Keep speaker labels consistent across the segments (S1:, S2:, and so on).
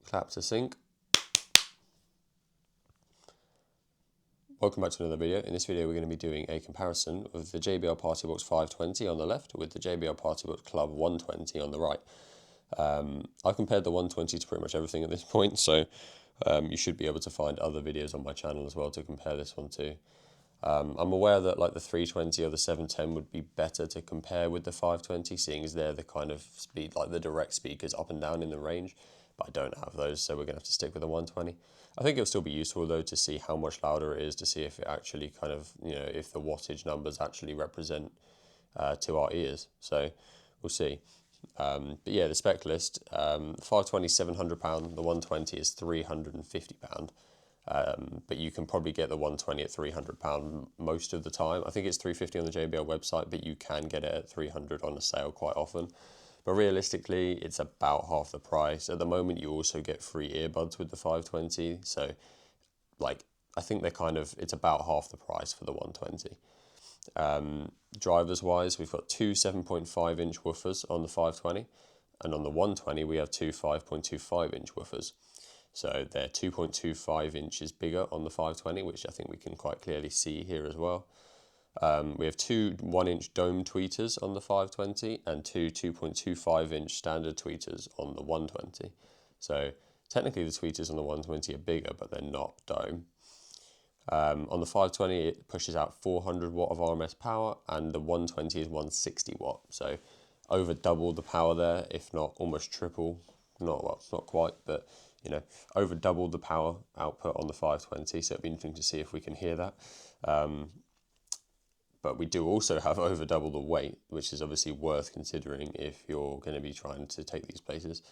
S1: clap to sync. Welcome back to another video. In this video we're going to be doing a comparison of the JBL PartyBox 520 on the left with the JBL PartyBox Club 120 on the right. I compared the 120 to pretty much everything at this point, so you should be able to find other videos on my channel as well to compare this one to. I'm aware that like the 320 or the 710 would be better to compare with the 520, seeing as they're the kind of speed, like the direct speakers up and down in the range, but I don't have those, so we're going to have to stick with the 120. I think it'll still be useful though to see how much louder it is, to see if it actually kind of, if the wattage numbers actually represent to our ears, so we'll see. But yeah, the spec list, 520 is £700, the 120 is £350. But you can probably get the 120 at £300 most of the time. I think it's £350 on the JBL website, but you can get it at £300 on a sale quite often. But realistically, it's about half the price. At the moment, you also get free earbuds with the 520. So, like, I think it's about half the price for the 120. Drivers wise, we've got two 7.5 inch woofers on the 520. And on the 120, we have two 5.25 inch woofers. So they're 2.25 inches bigger on the 520, which I think we can quite clearly see here as well. We have two 1-inch dome tweeters on the 520 and two 2.25 inch standard tweeters on the 120. So technically the tweeters on the 120 are bigger, but they're not dome. On the 520, it pushes out 400 watt of RMS power, and the 120 is 160 watt. So over double the power there, if not almost triple. Not quite, but over double the power output on the 520, so it'd be interesting to see if we can hear that. But we do also have over double the weight, which is obviously worth considering if you're going to be trying to take these places.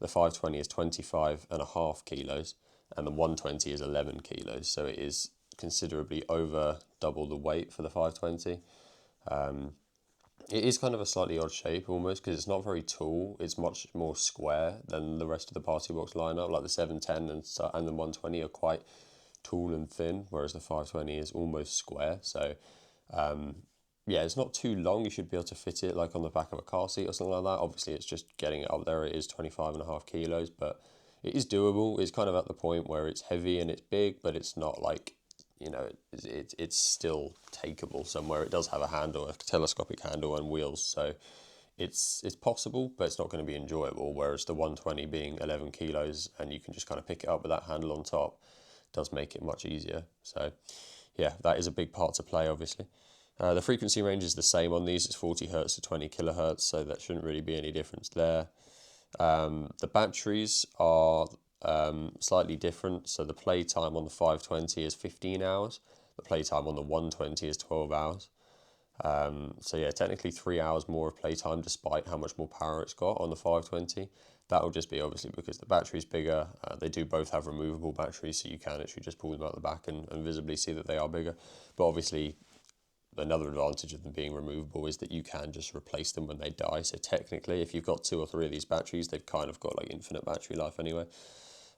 S1: The 520 is 25.5 kilos, and the 120 is 11 kilos, so it is considerably over double the weight for the 520. It is kind of a slightly odd shape almost, because it's not very tall. It's much more square than the rest of the PartyBox lineup. Like the 710 and the 120 are quite tall and thin, whereas the 520 is almost square. So yeah, it's not too long. You should be able to fit it like on the back of a car seat or something like that. Obviously, it's just getting it up there. It is 25.5 kilos, but it is doable. It's kind of at the point where it's heavy and it's big, but it's not like, it's still takeable somewhere. It does have a handle, a telescopic handle and wheels, so it's possible, but it's not going to be enjoyable, whereas the 120 being 11 kilos and you can just kind of pick it up with that handle on top does make it much easier. So yeah, that is a big part to play, obviously. The frequency range is the same on these. It's 40 Hz to 20 kilohertz, so that shouldn't really be any difference there. The batteries are slightly different. So the playtime on the 520 is 15 hours. The playtime on the 120 is 12 hours. So yeah, technically 3 hours more of playtime despite how much more power it's got on the 520. That will just be obviously because the battery's bigger. They do both have removable batteries, so you can actually just pull them out the back and visibly see that they are bigger. But obviously another advantage of them being removable is that you can just replace them when they die. So technically, if you've got 2 or 3 of these batteries, they've kind of got like infinite battery life anyway.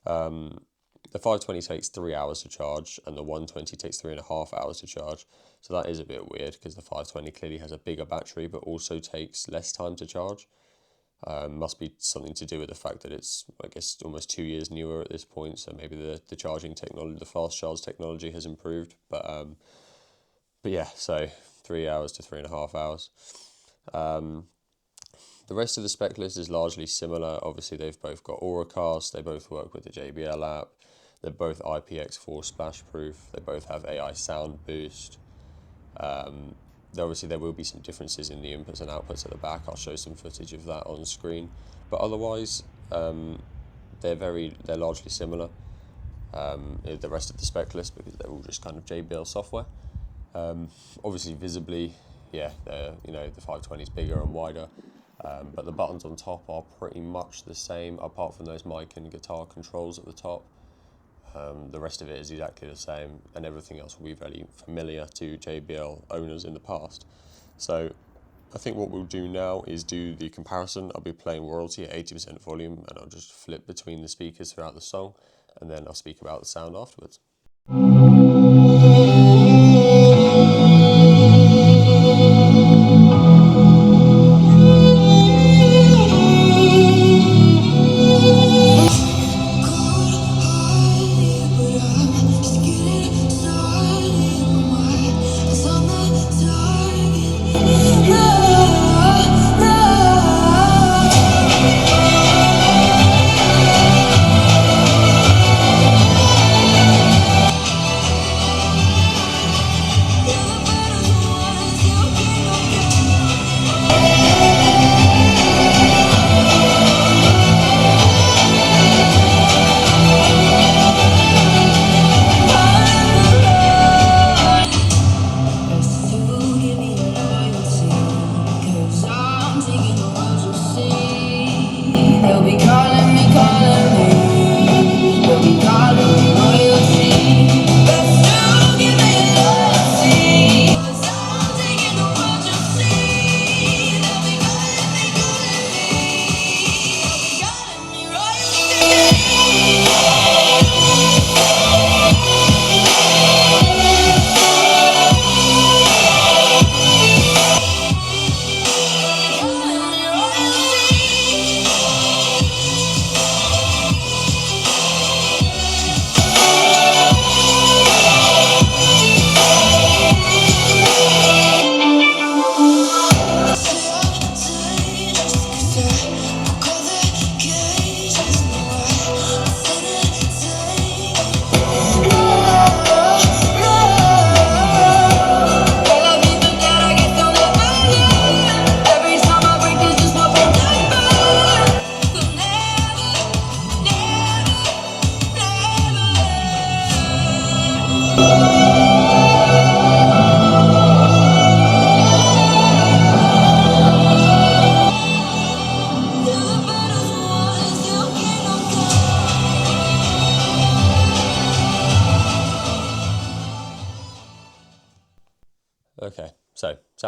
S1: The 520 takes 3 hours to charge, and the 120 takes 3.5 hours to charge. So that is a bit weird because the 520 clearly has a bigger battery, but also takes less time to charge. Must be something to do with the fact that it's, I guess, almost 2 years newer at this point. So maybe the charging technology, the fast charge technology has improved. But yeah, so 3 hours to 3.5 hours. The rest of the spec list is largely similar. Obviously, they've both got Auracast. They both work with the JBL app. They're both IPX4 splash proof. They both have AI sound boost. Obviously, there will be some differences in the inputs and outputs at the back. I'll show some footage of that on screen. But otherwise, they're largely similar. The rest of the spec list, because they're all just kind of JBL software. Obviously, visibly, yeah, the 520 is bigger and wider. But the buttons on top are pretty much the same, apart from those mic and guitar controls at the top. The rest of it is exactly the same, and everything else will be very familiar to JBL owners in the past. So I think what we'll do now is do the comparison. I'll be playing royalty at 80% volume, and I'll just flip between the speakers throughout the song, and then I'll speak about the sound afterwards.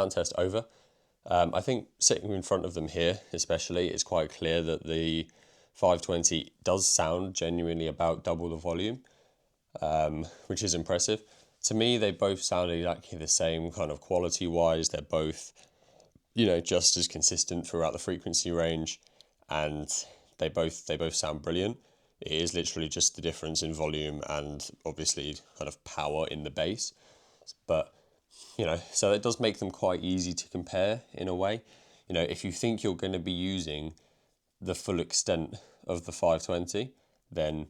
S1: sound test over. I think sitting in front of them here, especially, it's quite clear that the 520 does sound genuinely about double the volume, which is impressive. To me, they both sound exactly the same kind of quality-wise. They're both, just as consistent throughout the frequency range, and they both sound brilliant. It is literally just the difference in volume and obviously kind of power in the bass. But, so it does make them quite easy to compare in a way. If you think you're going to be using the full extent of the 520, then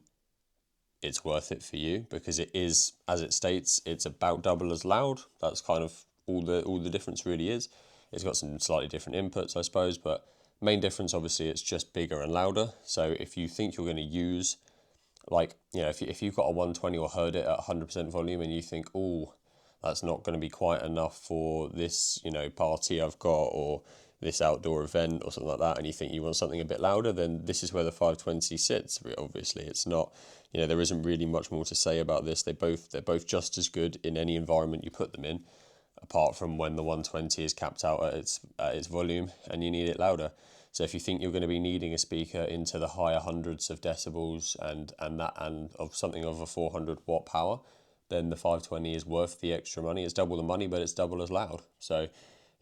S1: it's worth it for you, because it is, as it states, it's about double as loud. That's kind of all the difference really is. It's got some slightly different inputs, I suppose, but main difference, obviously, it's just bigger and louder. So if you think you're going to use, like, if you've got a 120 or heard it at 100% volume and you think, oh, that's not going to be quite enough for this, party I've got, or this outdoor event or something like that, and you think you want something a bit louder, then this is where the 520 sits. Obviously, it's not, there isn't really much more to say about this. They're both just as good in any environment you put them in, apart from when the 120 is capped out at its volume and you need it louder. So if you think you're going to be needing a speaker into the higher hundreds of decibels and of something of a 400 watt power, then the 520 is worth the extra money. It's double the money, but it's double as loud. So,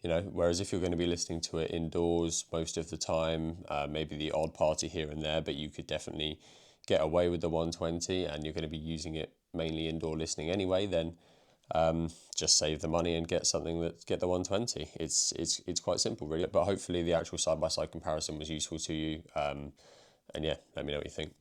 S1: whereas if you're going to be listening to it indoors most of the time, maybe the odd party here and there, but you could definitely get away with the 120 and you're going to be using it mainly indoor listening anyway, then just save the money and get the 120. It's quite simple, really. But hopefully the actual side-by-side comparison was useful to you. And yeah, let me know what you think.